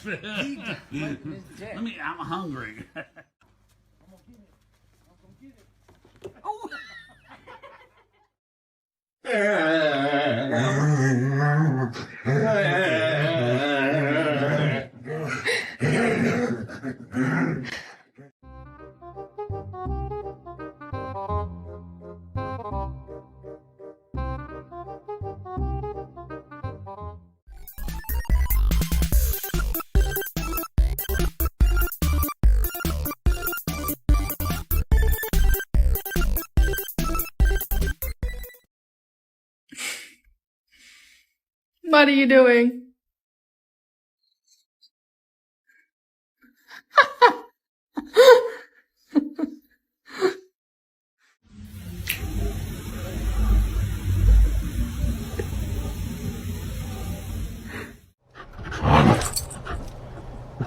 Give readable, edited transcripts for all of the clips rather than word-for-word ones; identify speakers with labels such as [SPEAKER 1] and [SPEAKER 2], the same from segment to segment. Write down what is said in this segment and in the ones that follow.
[SPEAKER 1] Let me. I'm hungry. Oh.
[SPEAKER 2] What are you doing?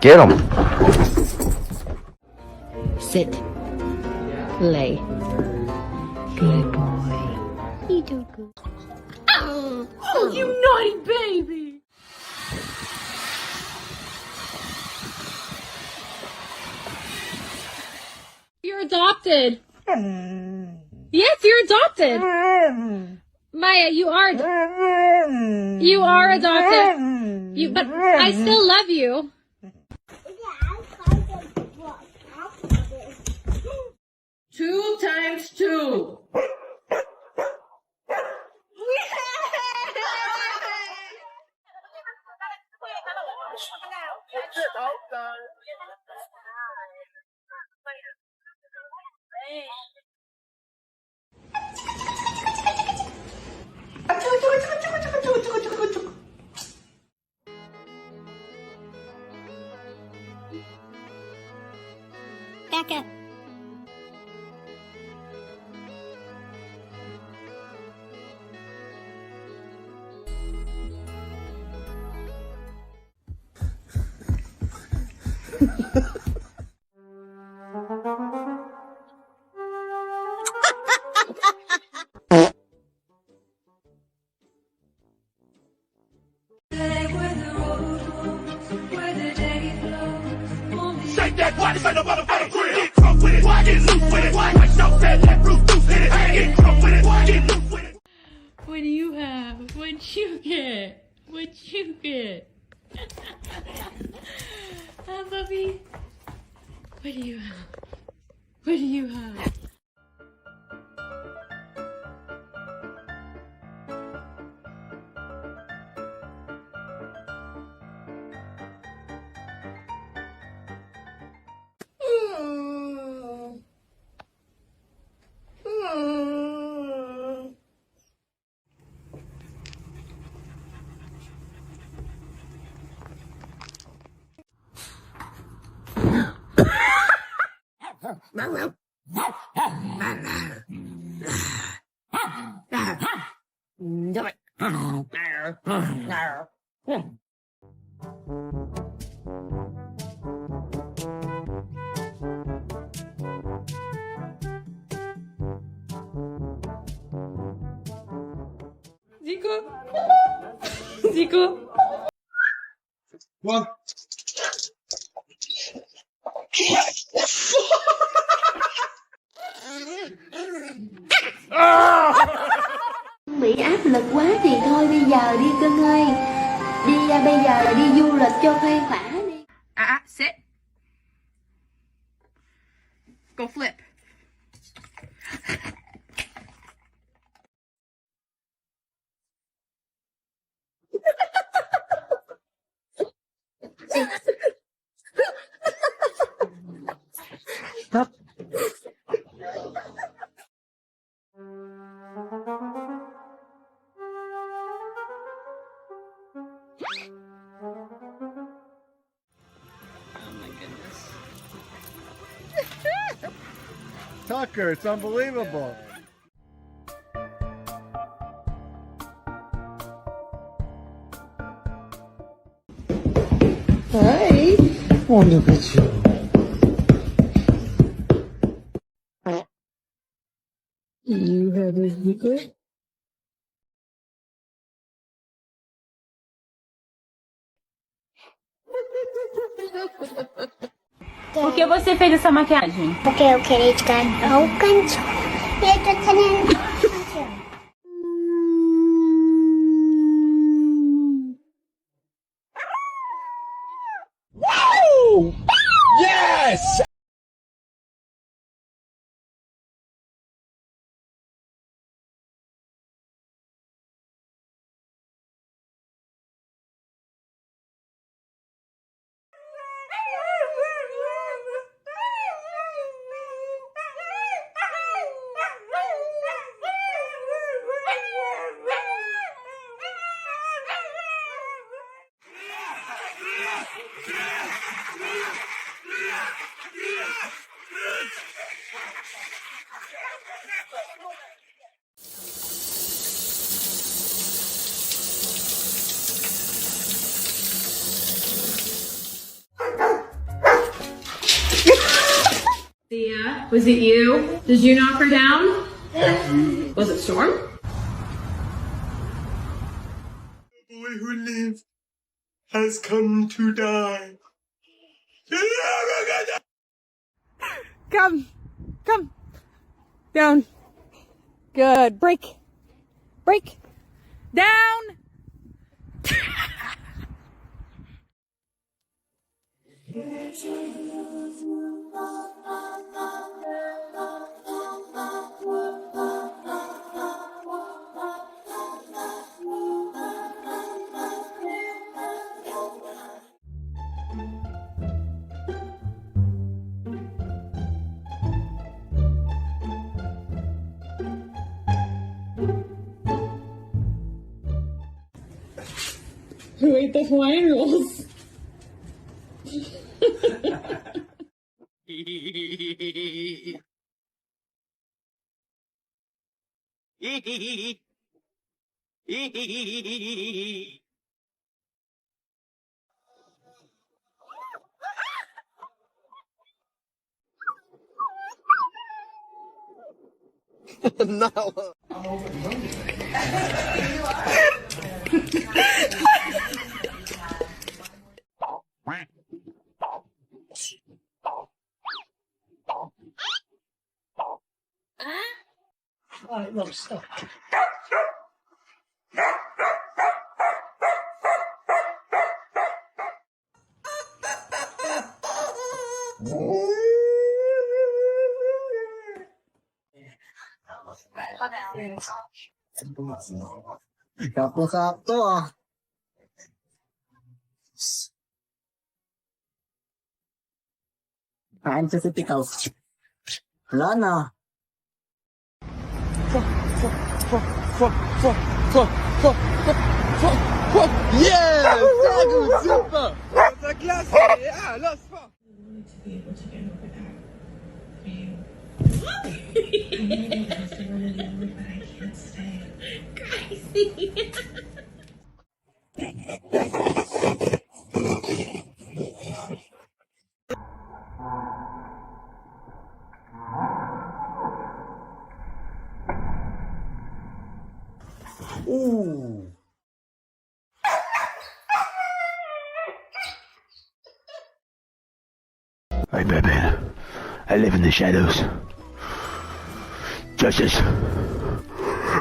[SPEAKER 3] Get him.
[SPEAKER 4] Sit. Lay. Good boy. You do good.
[SPEAKER 2] Oh, you naughty baby! You're adopted. Yes, you're adopted. Maya, you are adopted. But I still love you. 2 times 2.
[SPEAKER 4] Back up.
[SPEAKER 5] Shake that body, say the motherfucker grill. Get crunk with it, get loose with it. Like no fat, let Bruce Deuce hit it. Get crunk with it, get loose with it.
[SPEAKER 2] What do you have? What'd you get? What'd you get? Huh, Bubby? What do you have? What do you have? Zico? Zico?
[SPEAKER 6] One.
[SPEAKER 4] Bị áp lực quá thì thôi bây giờ đi cưng ơi. Bây giờ là đi du lịch cho khuây khỏa đi.
[SPEAKER 2] Sit. Go flip.
[SPEAKER 3] Stop.
[SPEAKER 6] Tucker, it's unbelievable.
[SPEAKER 3] Hey, oh, look at you. You have a secret?
[SPEAKER 2] Por que você fez essa maquiagem?
[SPEAKER 7] Porque eu queria ficar igual o cantinho. E aí tô querendo.
[SPEAKER 5] Yes!
[SPEAKER 2] Thea, was it you? Did you knock her down? Was it Storm?
[SPEAKER 5] The boy who lived has come to die.
[SPEAKER 8] Come. Down. Good. Break. Down.
[SPEAKER 2] Who ate the Hawaiian rolls?
[SPEAKER 5] No.
[SPEAKER 1] Alright, look, stop.
[SPEAKER 3] Sakto ah. Kain sa sitikaw. Wala na.
[SPEAKER 6] Yes! Ça goûte super! Ça glace! Ah, laisse pas!
[SPEAKER 2] To be able to get over that for you. I know that has to run again, but I can't stay. Crazy.
[SPEAKER 3] Ooh.
[SPEAKER 5] Hey, Batman. I live in the shadows. Justice.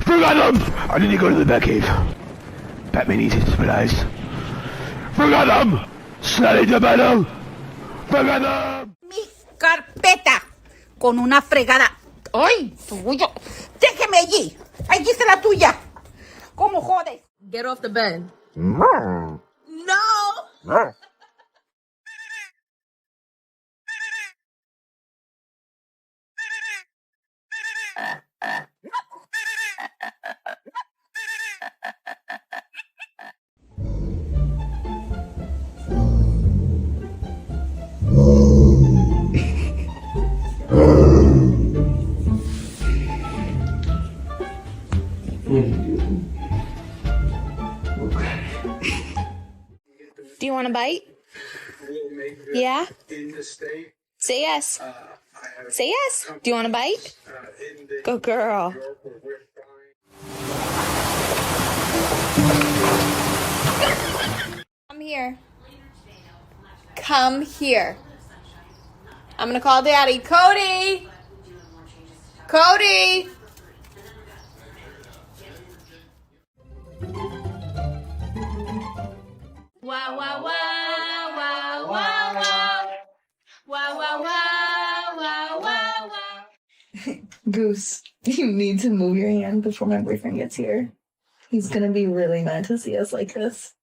[SPEAKER 5] Forgot them! I need to go to the Batcave. Batman needs his supplies. Forgot them! Slide the battle! Forgot them!
[SPEAKER 8] Mi carpeta con una fregada. ¡Ay, tuyo! ¡Déjeme allí! ¡Allí está la tuya! ¿Cómo jodes?
[SPEAKER 2] Get off the bed.
[SPEAKER 8] No.
[SPEAKER 2] Do you want a bite? Yeah? Say yes. Say yes. Do you want a bite? Good girl. I'm here. come here. I'm gonna call Daddy. Cody! Cody! Wow, wow, wow, wow, wow, wow. Wow, wow, wow, wow, wow, wow.
[SPEAKER 9] Goose, you need to move your hand before my boyfriend gets here. He's gonna be really mad to see us like this.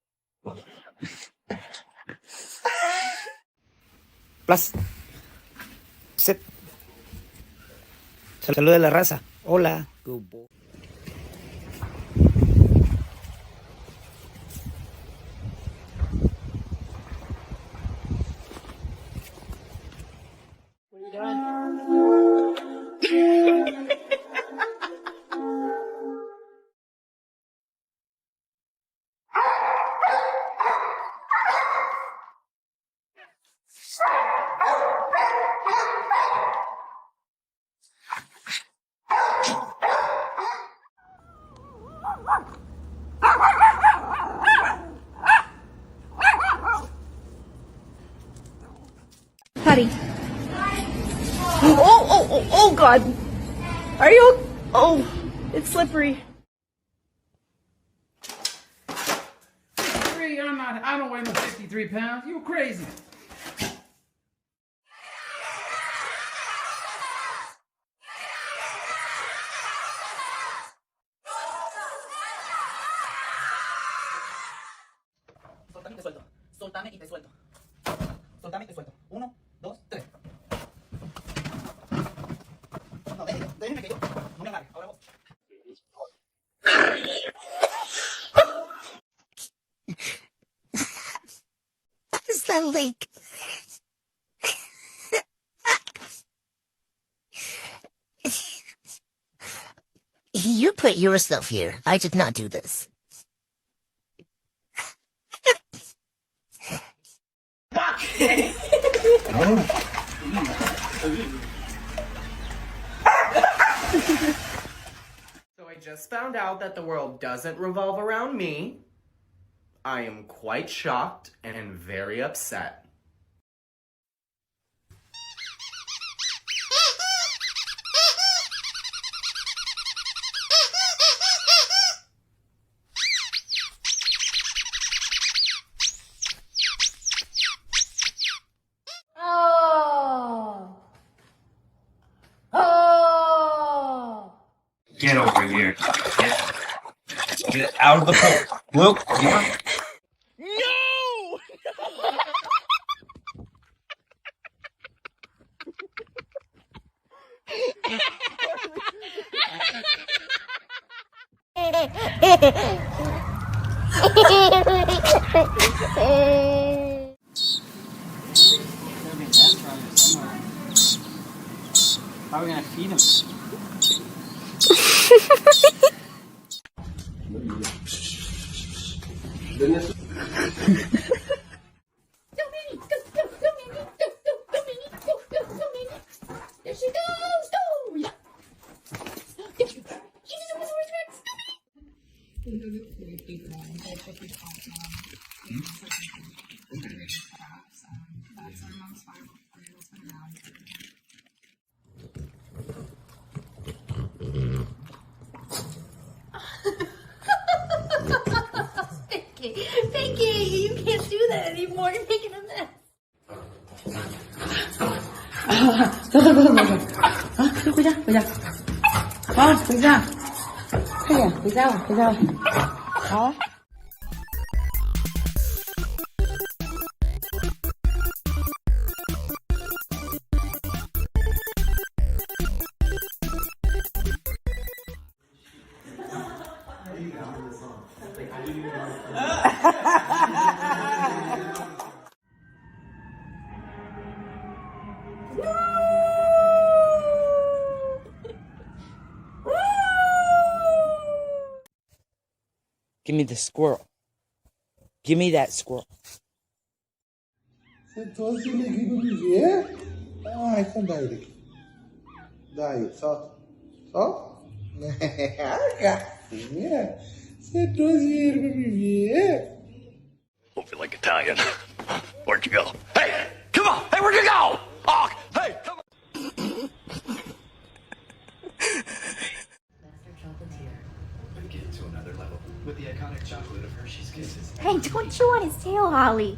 [SPEAKER 10] Plus. Sit. Saluda a la raza. Hola. Good boy.
[SPEAKER 2] Patty. Oh, God. Are you? Oh, it's slippery.
[SPEAKER 1] I don't weigh no 53 pounds. You crazy.
[SPEAKER 10] Soltame y te suelto. Soltame y te suelto. Soltame y te suelto. 1, 2, 3. No, déjeme que yo. No me agarre. Ahora vos.
[SPEAKER 7] What is that lake? You put yourself here. I did not do this.
[SPEAKER 6] So I just found out that the world doesn't revolve around me. I am quite shocked and very upset.
[SPEAKER 1] Get over here. Get out of the pool. Luke, how are we gonna feed him?
[SPEAKER 4] There she goes! Oh, yeah. Pinky, you can't do that anymore. You're making a mess.
[SPEAKER 10] Give me the squirrel. Give me that squirrel.
[SPEAKER 11] Você trouxe ele aqui pra viver? Ah, então dá ele aqui. Dá ele, solta. Solta. Ah, gatinha. Você trouxe ele pra viver?
[SPEAKER 5] Don't feel like Italian. Where'd you go? Hey, come on! Hey, where'd you go? Oh, hey, come on!
[SPEAKER 10] With the iconic chocolate of Hershey's Kisses.
[SPEAKER 7] Hey, don't chew on his tail, Holly.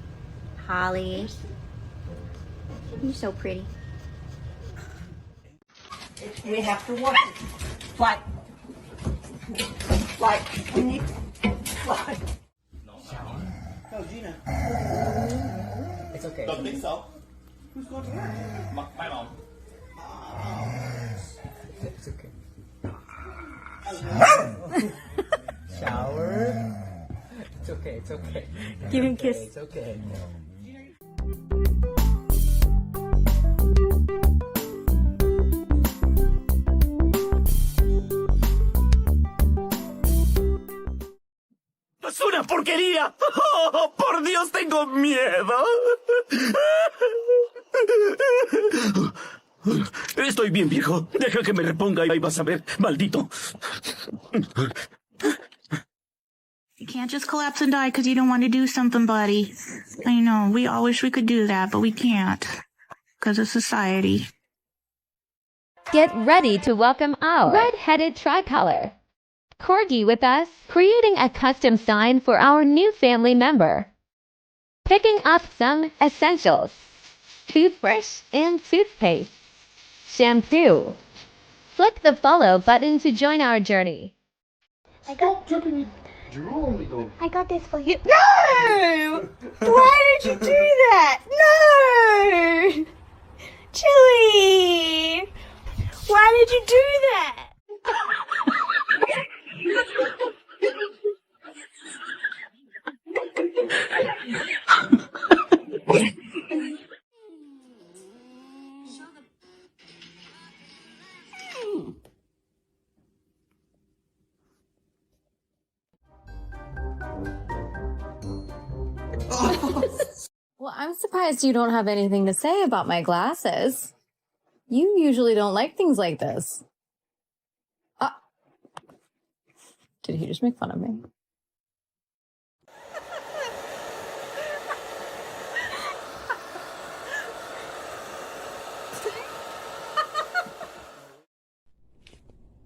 [SPEAKER 7] Holly. You're so pretty.
[SPEAKER 8] We have to work. Fly. Fly. Fly.
[SPEAKER 10] No, Gina.
[SPEAKER 3] It's okay.
[SPEAKER 10] Don't think so. Who's going to work?
[SPEAKER 1] My mom.
[SPEAKER 3] It's okay. Shower. It's okay. It's okay.
[SPEAKER 7] Give him a kiss.
[SPEAKER 3] It's okay.
[SPEAKER 5] ¡Es una porquería! ¡Oh, por Dios, tengo miedo! Estoy bien, viejo. Deja que me reponga y vas a ver, maldito.
[SPEAKER 2] You can't just collapse and die because you don't want to do something, buddy. I know, we all wish we could do that, but we can't. Because of society.
[SPEAKER 12] Get ready to welcome our red-headed tricolor Corgi with us, creating a custom sign for our new family member. Picking up some essentials: toothbrush and toothpaste, shampoo. Click the follow button to join our journey.
[SPEAKER 7] I got this for you.
[SPEAKER 2] No! Why did you do that? No! Chili! Why did you do that?
[SPEAKER 13] Well, I'm surprised you don't have anything to say about my glasses. You usually don't like things like this. Did he just make fun of me?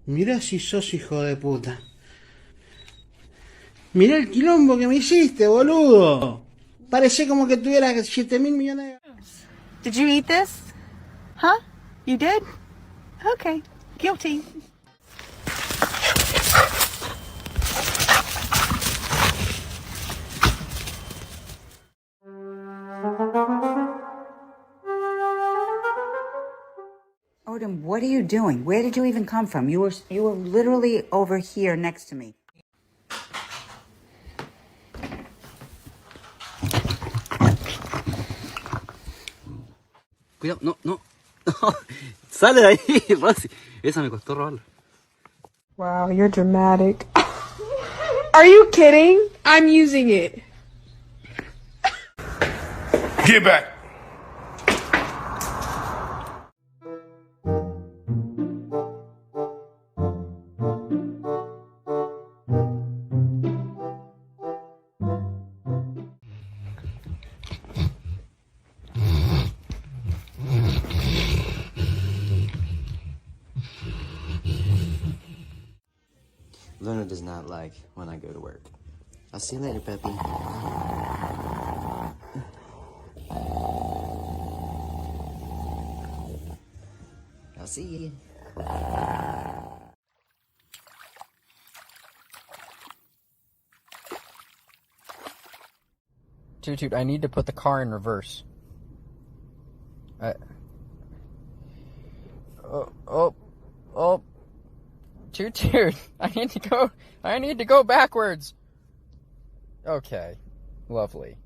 [SPEAKER 11] Mira si sos hijo de puta. Mira el quilombo que me hiciste, boludo. Parece como que tuviera 7.000 millones de...
[SPEAKER 8] Did you eat this? Huh? You did? Okay. Guilty.
[SPEAKER 14] Odin, what are you doing? Where did you even come from? You were literally over here next to me.
[SPEAKER 10] Cuidado, no, no. Sale de ahí, Rosy. Esa me costó robarla.
[SPEAKER 9] Wow, you're dramatic. Are you kidding? I'm using it.
[SPEAKER 5] Get back.
[SPEAKER 3] Luna does not like when I go to work. I'll see you later, Peppy. I'll see you.
[SPEAKER 15] Toot, I need to put the car in reverse. Oh. Toot, I need to go backwards. Okay, lovely.